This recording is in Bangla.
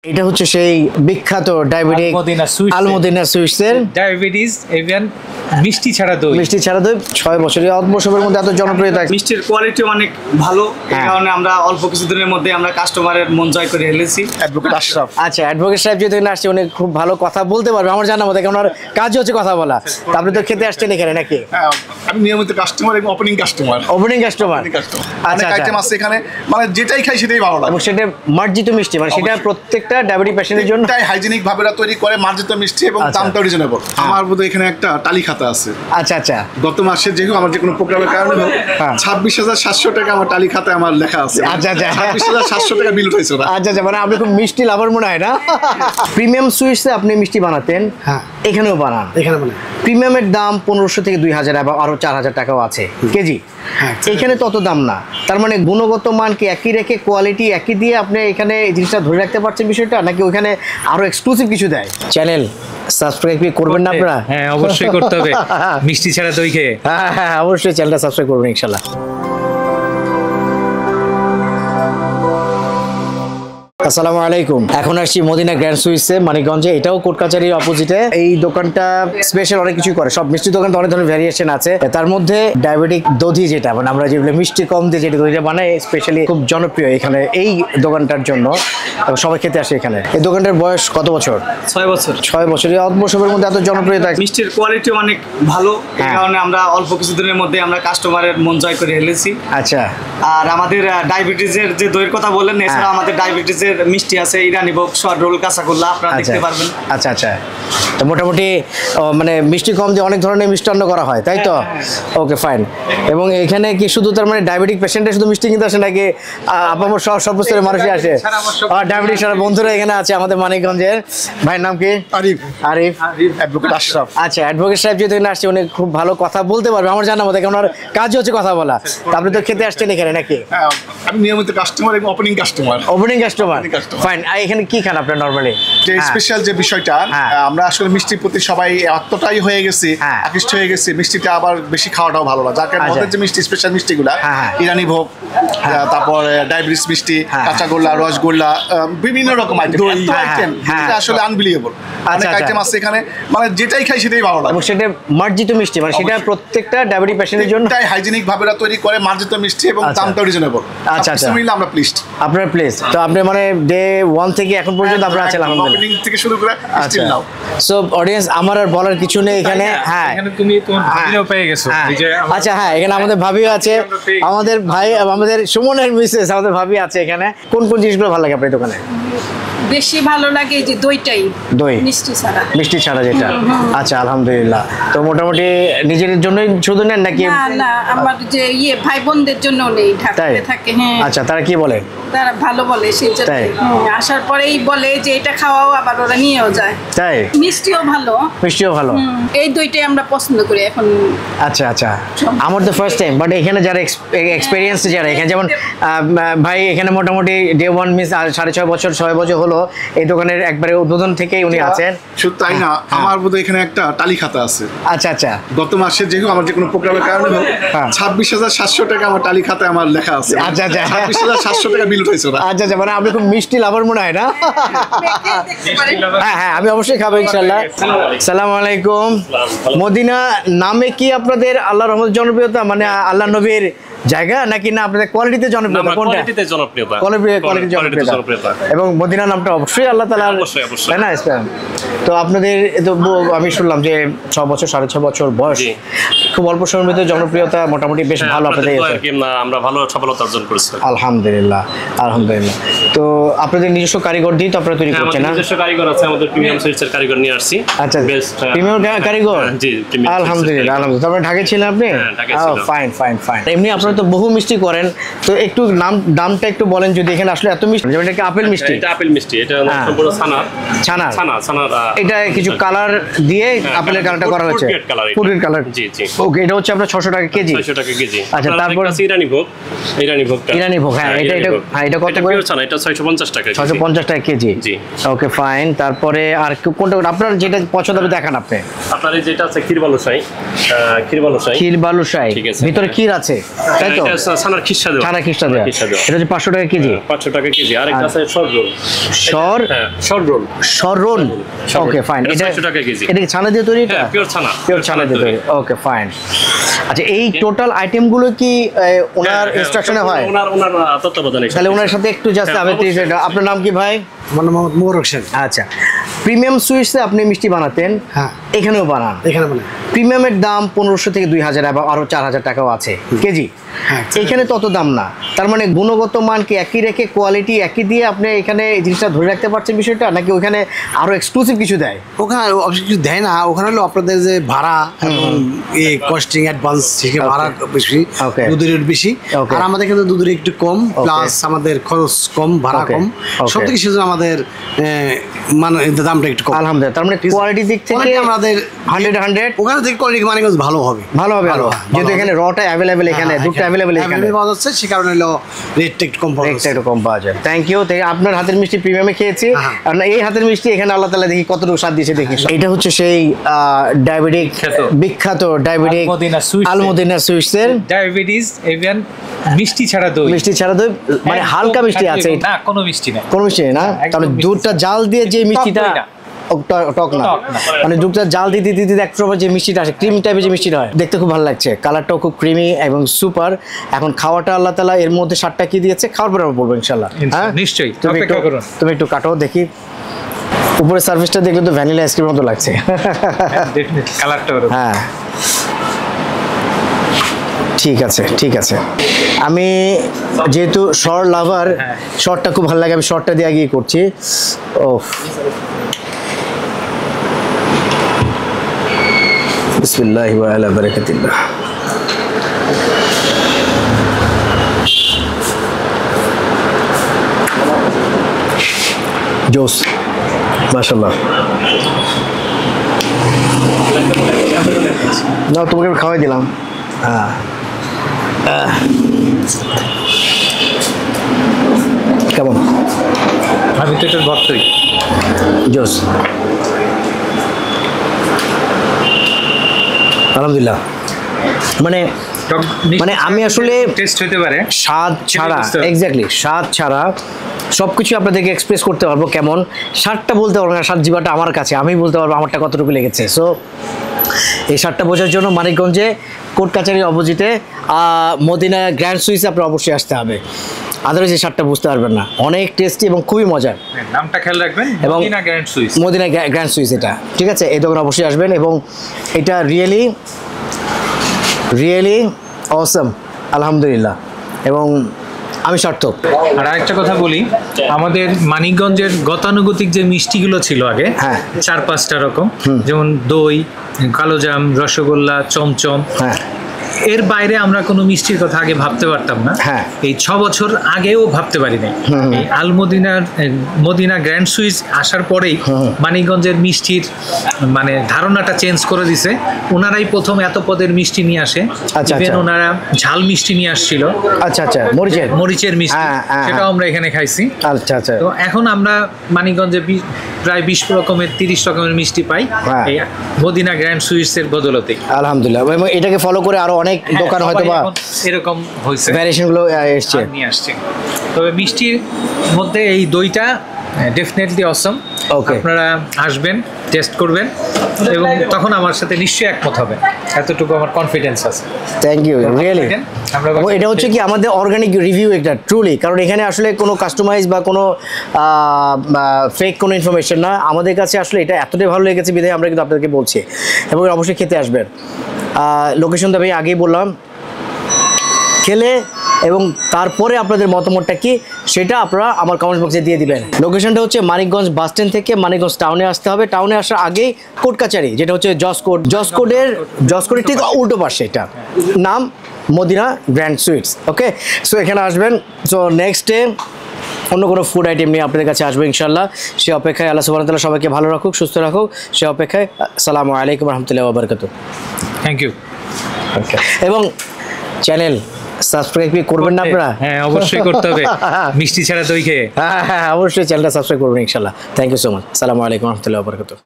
এটা হচ্ছে সেই বিখ্যাত ডায়াবেটিক আলমদিনা সুইটসের ডায়াবেটিস ইভেন মিষ্টি ছাড়া দই 6 বছরের অল্প সময়ের মধ্যে এত জনপ্রিয়তা। মিষ্টির কোয়ালিটি অনেক ভালো, এই কারণে আমরা অল্প কিছুদিনের মধ্যে আমরা কাস্টমারের মন জয় করে ফেলেছি। অ্যাডভোকেট আশরাফ, আচ্ছা অ্যাডভোকেট সাহেব যেহেতু এখানে আসছে উনি খুব ভালো কথা বলতে পারবে আমার জানা মতে, কারণ ওনার কাজ হচ্ছে কথা বলা। তা আপনি তো খেতে আসছেন এখানে নাকি? আমি নিয়মিত কাস্টমার এবং ওপেনিং কাস্টমার। আচ্ছা আইটেম আছে এখানে, মানে যেটাই খাই সেটাই ভালো লাগে। এবং সেটা মার্জিত মিষ্টি, মানে সেটা প্রত্যেকটা ডায়াবেটিক পেশেন্টের জন্য হাইজেনিক ভাবে তৈরি করে মার্জিত মিষ্টি এবং দামটা রিজনেবল। আমার বোধহয় এখানে একটা তালি খাতা আছে। আচ্ছা আচ্ছা, গত মাসে যেহেতু আমার যে কোনো প্রোগ্রামের কারণে হোক 26,700 টাকা আমার তালি খাতায় আমার লেখা আছে। আচ্ছা আচ্ছা, 26,700 টাকা বিল উঠেছে। আচ্ছা আচ্ছা, মানে আপনি খুব মিষ্টি লাভার মনে হয় না? প্রিমিয়াম সুইটসে আপনি মিষ্টি বানাতেন, হ্যাঁ এখানেও বানান? এখানে বানান। প্রিমিয়ামের দাম 1500 থেকে 2000 এবং আরো 4000 টাকাও আছে কেজি। এখানে তত দাম না, তার মানে গুণগত মান কি একই রেখে কোয়ালিটি একই দিয়ে আপনি এখানে এই জিনিসটা ধরে রাখতে পারছেন বিষয়টা, নাকি ওখানে আরো এক্সক্লুসিভ কিছু দেয়? চ্যানেল সাবস্ক্রাইব করবেন না আপনারা? হ্যাঁ অবশ্যই করতে হবে, মিষ্টি ছাড়া দই খেয়ে। হ্যাঁ হ্যাঁ অবশ্যই চ্যানেলটা সাবস্ক্রাইব করবেন ইনশাআল্লাহ। আসসালামু আলাইকুম। এখন আসছি মদিনা গ্র্যান্ড সুইটসে মানিকগঞ্জে, এটাও কোর্ট কাছারির অপোজিটে। এই দোকানটা স্পেশাল অনেক কিছুই করে, সব মিষ্টি দোকান অনেক ধরনের ভ্যারিয়েশন আছে, তার মধ্যে ডায়াবেটিক দধি যেটা মানে আমরা যেগুলো মিষ্টি কম দিয়ে যেটা দধিটা বানাই স্পেশালি খুব জনপ্রিয় এখানে এই দোকানটার জন্য, সবাই খেতে আসে এখানে। এই দোকানটার বয়স কত বছর? 6 বছর। 6 বছরের অল্প সময়ের মধ্যে এত জনপ্রিয়তা। মিষ্টির কোয়ালিটি অনেক ভালো, এই কারণে আমরা অল্প কিছুদিনের মধ্যে আমরা কাস্টমারের মন জয় করে ফেলেছি। আচ্ছা, আর আমাদের ডায়াবেটিসের যে দইয়ের কথা বললেন, এছাড়া আমাদের ডায়াবেটিসের মিষ্টি আছে, ইরানি ভোগ, শর্ট রোল, কাঁচাগোল্লা আপনারা দেখতে পারবেন। আচ্ছা আচ্ছা, তো মোটামুটি মানে মিষ্টি কম দিয়ে অনেক ধরনের মিষ্টান্ন করা হয় তাই তো? Okay fine. এবং এখানে কি শুধু তার মানে ডায়াবেটিক পেশেন্টরা শুধু মিষ্টি কিনতে আসে নাকি আপামর সব স্তরের মানুষই আসে? ডায়াবেটিক সারা বন্ধুরা এখানে আছে আমাদের মানিকগঞ্জের। ভাইয়ের নাম কি? আরিফ। আরিফ, অ্যাডভোকেট আশরাফ। আচ্ছা অ্যাডভোকেট সাহেব যেহেতু এখানে আসছে উনি খুব ভালো কথা বলতে পারবে আমার জানা মতে, কারণ ওনার কাজ হচ্ছে কথা বলা। তা আপনি তো খেতে আসছেন এখানে নাকি? আমি নিয়মিত কাস্টমার এবং ওপেনিং কাস্টমার। ফাইন। এখানে কি খান আপনার নরমালি? যে স্পেশাল যে বিষয়টা, আমরা আসলে মিষ্টির প্রতি সবাই এতটাই হয়ে গেছি, আকৃষ্ট হয়ে গেছি, মিষ্টিটা আবার বেশি খাওয়াটাও ভালো লাগে। যার কারণে আমাদের যে মিষ্টি স্পেশাল মিষ্টিগুলা, ইরানি ভোগ, তারপর ডায়াবেটিস মিষ্টি, কাঁচাগোল্লা, রসগোল্লা, বিভিন্ন রকম আইটেম, এটা আসলে আনবিলিভেবল। অনেক আইটেম আছে এখানে, মানে যেটাই খাই সেটাই ভালো লাগে। এবং সেটা মার্জিত মিষ্টি, মানে সেটা প্রত্যেকটা ডায়াবেটিক পেশেন্টের জন্য হাইজেনিক ভাবে তৈরি করে মার্জিত মিষ্টি এবং দামটা রিজনেবল। আচ্ছা আচ্ছা, আমরা প্লিজড। আপনার প্লেস তো আপনি মানে ডে 1 থেকে এখন পর্যন্ত আপনারা আছেন আলহামদুলিল্লাহ থেকে শুরু করে স্টিল নাও। সো অডিয়েন্স আমার আর বলার কিছু নেই এখানে। হ্যাঁ এখানে তুমি তোমার ভাবিও পেয়ে গেছো। আচ্ছা হ্যাঁ, এখানে আমাদের ভাবিও আছে, আমাদের ভাই, আমাদের সুমনের মিসেস, আমাদের ভাবি আছে এখানে। কোন কোন জিনিসগুলো ভালো লাগে আপনার দোকানে? বেশি ভালো লাগে যে দইটাই, দই মিষ্টি ছাড়া যেটা। আচ্ছা আলহামদুলিল্লাহ। তো মোটামুটি নিজের জন্যই শুধু নেন নাকি? না আমার যে ভাই বোনদের জন্য নেই, ঢাকাতে থাকে। হ্যাঁ আচ্ছা, তারা কি বলে? তারা ভালো বলে, সেই জন্য আসার পরেই বলে যে এটা খাওয়াও, আবার ওরা নিয়েও যায়। তাই? মিষ্টিও ভালো। এই দইটাই আমরা পছন্দ করি এখন। আচ্ছা আচ্ছা, আমার তো ফার্স্ট টাইম, বাট এখানে যারা এক্সপেরিয়েন্স যারা এখানে, যেমন ভাই এখানে মোটামুটি ডে 1 মিস 6.5 বছর 6 বছর হলো এই দোকানের একবারে উদ্বোধন থেকেই উনি আছেন। শুধু তাই না, আমার বোধহয় এখানে একটা তালি খাতা আছে। আচ্ছা আচ্ছা, গত মাসে যেহেতু আমার যে কোনো প্রোগ্রামের কারণে হোক 26,700 টাকা আমার তালি খাতায় আমার লেখা আছে। আচ্ছা আচ্ছা, 26,700 টাকা বিল উঠেছে। আচ্ছা আচ্ছা, মানে আপনি খুব মিষ্টি লাভার মনে হয় না? হ্যাঁ হ্যাঁ, আমি অবশ্যই খাবো ইনশাআল্লাহ। আসসালামু আলাইকুম। মদিনা নামে কি আপনাদের আল্লাহর রহমতের জনপ্রিয়তা, মানে আল্লাহ নবীর জায়গা, নাকি না আপনাদের কোয়ালিটিতে জনপ্রিয়তা? কোয়ালিটিতে জনপ্রিয়তা। এবং মদিনা নামটা অবশ্যই আল্লাহ তাআলার, তাই না? তো আপনাদের তো আমি শুনলাম যে 6 বছর 6.5 বছর বয়স, খুব অল্প সময়ের মধ্যে জনপ্রিয়তা মোটামুটি বেশ ভালো আপনাদের। আমরা ভালো সফলতা অর্জন করেছি আলহামদুলিল্লাহ আলহামদুলিল্লাহ। তো আপনাদের নিজস্ব কারিগর দিয়ে তো আপনারা তৈরি করছেন না? নিজস্ব কারিগর আছে, আমাদের প্রিমিয়াম সুইটসের কারিগর নিয়ে আসছি। আচ্ছা, প্রিমিয়াম কারিগর? জি, আলহামদুলিল্লাহ আলহামদুলিল্লাহ। তারপরে ঢাকায় ছিলেন আপনি? Fine fine fine. এমনি আপনারা তো বহু মিষ্টি করেন, তো একটু দামটা একটু বলেন যদি এখানে আসলে এত মিষ্টি, যেমন এটা আপেল মিষ্টি। এটা আপেল মিষ্টি, এটা সম্পূর্ণ ছানা। এটা কিছু কালার দিয়ে আপনাদের কালারটা করা হয়েছে ফুড কালার। জি জি। ওকে, এটা হচ্ছে আপনার 600 টাকা কেজি। 600 টাকা কেজি। আচ্ছা, তারপর ইরানি ভোগ। ইরানি ভোগটা। ইরানি ভোগ, হ্যাঁ এটা কত করে? এটা 650 টাকা। 650 টাকা কেজি। জি। Okay fine. তারপরে আর কোনটা আপনার যেটা পছন্দ হবে দেখান আপনি। আপনার এই যেটা আছে ক্ষীর বালুশাহী। ক্ষীর বালুশাহী। ক্ষীর বালুশাহী। ঠিক আছে। ভিতরে ক্ষীর আছে, তাই তো? এটা ছানার খিসা দেওয়া। ছানা খিসা দেওয়া। এটা হচ্ছে 500 টাকা কেজি। 500 টাকা কেজি। আর একটা আছে সর রোল। সর? হ্যাঁ, সর রোল। সর রোল। Okay fine. এটা 600 টাকা কেজি। এটা কি ছানা দিয়ে তৈরি? এটা হ্যাঁ, পিওর ছানা। পিওর ছানা দিয়ে তৈরি। Okay fine. আচ্ছা, এই টোটাল আইটেমগুলো কি ওনার ইনস্ট্রাকশনে হয়? ওনার তত্ত্বাবধানে। তাহলে ওনার সাথে একটু জাস্ট আমি আপনার নাম কি ভাই? আমার নাম মোহাম্মদ মোবারক হোসেন। আচ্ছা, প্রিমিয়াম সুইটসে আপনি মিষ্টি বানাতেন, হ্যাঁ এখানেও বানান? এখানে বানাই। প্রিমিয়ামের দাম 1500 থেকে 2000 এবং আরো 4000 টাকাও আছে কেজি। হ্যাঁ, এখানে তত দাম না, তার মানে গুণগত মান কি একই রেখে কোয়ালিটি একই দিয়ে আপনি এখানে এই জিনিসটা ধরে রাখতে পারছেন বিষয়টা, নাকি ওখানে আরো এক্সক্লুসিভ কিছু দেয়? ওখানে অবশ্য কিছু দেয় না, ওখানে হলো আপনাদের যে ভাড়া এবং এই কস্টিং অ্যাডভান্স থেকে ভাড়া বেশি, Okay. দুধের রেট বেশি। Okay. আর আমাদের কিন্তু দুধের একটু কম, প্লাস আমাদের খরচ কম, ভাড়া Okay. কম, Okay. সব থেকে সেজন্য আমাদের মানে দামটা একটু কম। আলহামদুলিল্লাহ। তার মানে কোয়ালিটি দিক থেকে Quality আমাদের 100 ওখানে থেকে কোয়ালিটি মানে ভালো হবে, ভালো হবে। আরো যেহেতু এখানে রটা অ্যাভেলেবেল, এখানে দুধটা অ্যাভেলেবেল, এখানে পাওয়া যাচ্ছে, সে কারণে হলো রেটটা একটু কম পাওয়া রেটটা যাচ্ছে। একটু কম পাওয়া যায়। Thank you. আপনার হাতের মিষ্টি প্রিমিয়ামে খেয়েছি, আর না এই হাতের মিষ্টি এখানে আল্লাহ তাআলা দেখি কতটুকু স্বাদ দিয়েছে দেখি। এটা হচ্ছে সেই ডায়াবেটিক বিখ্যাত ডায়াবেটিক আলমদিনা সুইটস। আলমদিনা সুইটসের ডায়াবেটিস এভিয়ান মিষ্টি ছাড়া দই। মিষ্টি ছাড়া দই, মানে হালকা মিষ্টি আছে? না, কোনো মিষ্টি না। কোনো মিষ্টি নেই না? তাহলে দুধটা জাল দিয়ে যে মিষ্টিটা, টক না, মানে দুধটা জাল দিতে দিতে এক প্রকার যে মিষ্টিটা আসে, ক্রিম টাইপের যে মিষ্টিটা হয়, দেখতে খুব ভালো লাগছে। কালারটাও খুব ক্রিমি এবং সুপার। এখন খাওয়াটা আল্লাহ তাআলা এর মধ্যে স্বাদটা কি দিয়েছে খাওয়ার পরে আমরা বলবো ইনশাআল্লাহ। হ্যাঁ নিশ্চয়ই, তুমি অপেক্ষা করুন। তুমি একটু কাটো দেখি। উপরে সার্ভিসটা দেখলে তো ভ্যানিলা আইসক্রিমের মতো লাগছে। ডেফিনেটলি কালারটা ওরকম। হ্যাঁ ঠিক আছে, ঠিক আছে। আমি যেহেতু শর্ট লাভার, শর্টটা খুব ভালো লাগে, আমি শর্টটা দিয়ে আগিয়ে করছি। ও বিসমিল্লাহি ওয়া আলা বারাকাতিল্লাহ। জোস, মাশাআল্লাহ। না, তোমাকে আমি খাওয়াই দিলাম। হ্যাঁ, কেমন? আমি তো এটার ভক্তই। জোস, আলহামদুলিল্লাহ। মানে মানে আমি আসলে টেস্ট হতে পারে স্বাদ ছাড়া, এক্স্যাক্টলি স্বাদ ছাড়া সব কিছু আপনাদেরকে এক্সপ্রেস করতে পারবো কেমন। স্বাদটা বলতে পারবো না, স্বাদ জিবাটা আমার কাছে, আমি বলতে পারবো আমারটা কতটুকু লেগেছে। সো এই স্বাদটা বোঝার জন্য মানিকগঞ্জে কোর্ট কাছারির অপোজিটে মদিনা গ্র্যান্ড সুইটসে আপনার অবশ্যই আসতে হবে, আদারওয়াইজ এই স্বাদটা বুঝতে পারবেন না। অনেক টেস্টি এবং খুবই মজার। নামটা খেয়াল রাখবেন, এবং Madina Grand Sweets. Madina Grand Sweets, এটা ঠিক আছে, এই দোকানে অবশ্যই আসবেন। এবং এটা রিয়েলি রিয়েলি অসম, আলহামদুলিল্লাহ। এবং আমি সার্থক। আর আরেকটা কথা বলি, আমাদের মানিকগঞ্জের গতানুগতিক যে মিষ্টিগুলো ছিল আগে, হ্যাঁ 4-5টা রকম, যেমন দই, কালোজাম, রসগোল্লা, চমচম, হ্যাঁ এর বাইরে আমরা কোনো মিষ্টির কথা আগে ভাবতে পারতাম না। হ্যাঁ। এই 6 বছর আগেও ভাবতে পারি নাই। এই মদিনা গ্র্যান্ড সুইটস আসার পরেই মানিকগঞ্জের মিষ্টির মানে ধারণাটা চেঞ্জ করে দিছে। ওনারাই প্রথম এত পদের মিষ্টি নিয়ে আসে। আচ্ছা, ইভেন আচ্ছা। ওনারা ঝাল মিষ্টি নিয়ে আসছিল। আচ্ছা আচ্ছা, মরিচের মিষ্টি, হ্যাঁ, হ্যাঁ, সেটাও আমরা এখানে খাইছি। আচ্ছা আচ্ছা। তো এখন আমরা মানিকগঞ্জে প্রায় 20 রকমের 30 রকমের মিষ্টি পাই এই মদিনা গ্র্যান্ড সুইটস এর বদলতে, আলহামদুলিল্লাহ। এবং এটাকে ফলো করে আরো অনেক দোকান হয়তো বা এরকম হয়েছে, ভ্যারিয়েশন গুলো এসছে, নিয়ে আসছে। তবে মিষ্টির মধ্যে এই দইটা ডেফিনেটলি অসম। আপনারা আসবেন, টেস্ট করবেন এবং তখন আমার সাথে নিশ্চয়ই একমত হবে, এতটুকু আমার কনফিডেন্স আছে। Thank you, really. এটা হচ্ছে কি আমাদের অর্গানিক রিভিউ, এটা ট্রুলি, কারণ এখানে আসলে কোনো কাস্টমাইজ বা কোনো ফেক কোনো ইনফরমেশন না। আমাদের কাছে আসলে এটা এতটাই ভালো লেগেছে বিধায় আমরা কিন্তু আপনাদেরকে বলছি, এবং অবশ্যই খেতে আসবেন। লোকেশন তো আমি আগেই বললাম, খেলে এবং তারপরে আপনাদের মতামতটা কি সেটা আপনারা আমার কমেন্ট বক্সে দিয়ে দিবেন। লোকেশনটা হচ্ছে মানিকগঞ্জ বাস স্ট্যান্ড থেকে মানিকগঞ্জ টাউনে আসতে হবে। টাউনে আসার আগেই কোর্ট কাছারি, যেটা হচ্ছে জসকোডের ঠিক উল্টো পাশে, এটা নাম মদিনা গ্র্যান্ড সুইটস। ওকে, সো এখানে আসবেন। সো নেক্সট ডে অন্য কোনো ফুড আইটেম নিয়ে আপনাদের কাছে আসবো ইনশাল্লাহ। সে অপেক্ষায় আল্লাহ সুবহানাহু ওয়া তাআলা সবাইকে ভালো রাখুক, সুস্থ রাখুক। সে অপেক্ষায় আসসালামু আলাইকুম রহমতুল্লাহি ওয়া বারাকাতুহু। Thank you. এবং চ্যানেল সাবস্ক্রাইব করবেন না আপনারা? হ্যাঁ, অবশ্যই করতে হবে, মিষ্টি ছাড়া দই খেয়ে। হ্যাঁ, অবশ্যই চ্যানেলটা সাবস্ক্রাইব করবেন ইনশাল্লাহ। Thank you so much. আসসালামু আলাইকুম রহমতুল্লাহি ওয়া বারাকাতুহু।